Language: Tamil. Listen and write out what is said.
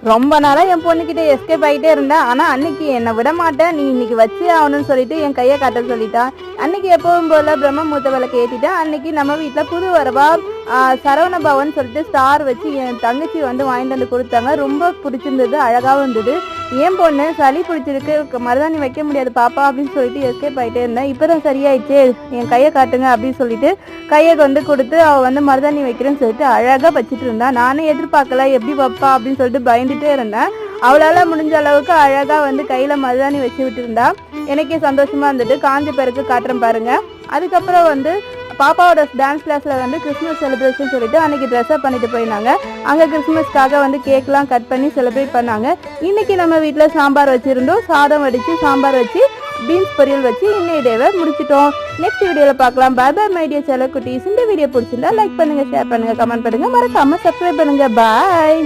ரொம்ப நாளா என் பொண்ணுகிட்ட எஸ்கேப் ஆகிட்டே இருந்தேன். ஆனா அன்னைக்கு என்னை விட மாட்டேன், நீ இன்னைக்கு வச்சு ஆகணும்னு சொல்லிட்டு என் கையை காட்ட சொல்லிட்டா. அன்னைக்கு எப்பவும் போல பிரம்ம மூத்த விளக்கு ஏற்றிட்டேன். அன்னைக்கு நம்ம வீட்டில் புது வரவா சரவண பவன் சொல்லிட்டு ஸ்டார் வச்சு என் தங்கச்சி வந்து வாங்கிட்டு வந்து கொடுத்தாங்க. ரொம்ப பிடிச்சிருந்தது, அழகாகவும் இருந்தது. என் பொண்ணு சளி பிடிச்சிருக்கு, மருதாணி வைக்க முடியாது பாப்பா அப்படின்னு சொல்லிட்டு எஸ்கேப் ஆகிட்டே இருந்தேன். இப்போதான் சரியாயிடுச்சு, என் கையை காட்டுங்க அப்படின்னு சொல்லிட்டு கையை வந்து கொடுத்து அவள் வந்து மருதாணி வைக்கிறேன்னு சொல்லிட்டு அழகாக வச்சுட்டு இருந்தா. நானே எதிர்பார்க்கல எப்படி வைப்பா அப்படின்னு சொல்லிட்டு பயந்துட்டே இருந்தேன். அவளால் முடிஞ்ச அளவுக்கு அழகாக வந்து கையில் மருதாணி வச்சு விட்டு இருந்தா. எனக்கே சந்தோஷமா இருந்துட்டு காஞ்ச பேருக்கு காட்டுறேன் பாருங்க. அதுக்கப்புறம் வந்து பாப்பாவோட டான்ஸ் கிளாஸில் வந்து கிறிஸ்மஸ் செலிப்ரேஷன் சொல்லிட்டு அன்றைக்கி ட்ரெஸ்அப் பண்ணிட்டு போயிருந்தாங்க. அங்கே கிறிஸ்மஸ்க்காக வந்து கேக்லாம் கட் பண்ணி செலிப்ரேட் பண்ணாங்க. இன்றைக்கி நம்ம வீட்டில் சாம்பார் வச்சுருந்தோம், சாதம் வடித்து சாம்பார் வச்சு பீன்ஸ் பொரியல் வச்சு இன்னைய டேவை முடிச்சிட்டோம். நெக்ஸ்ட் வீடியோவில் பார்க்கலாம். பாய் பாய் மை டியர் செல்ல குட்டீஸ். இந்த வீடியோ பிடிச்சிருந்தா லைக் பண்ணுங்கள், ஷேர் பண்ணுங்கள், கமெண்ட் பண்ணுங்கள், மறக்காமல் சப்ஸ்கிரைப் பண்ணுங்கள். பாய்.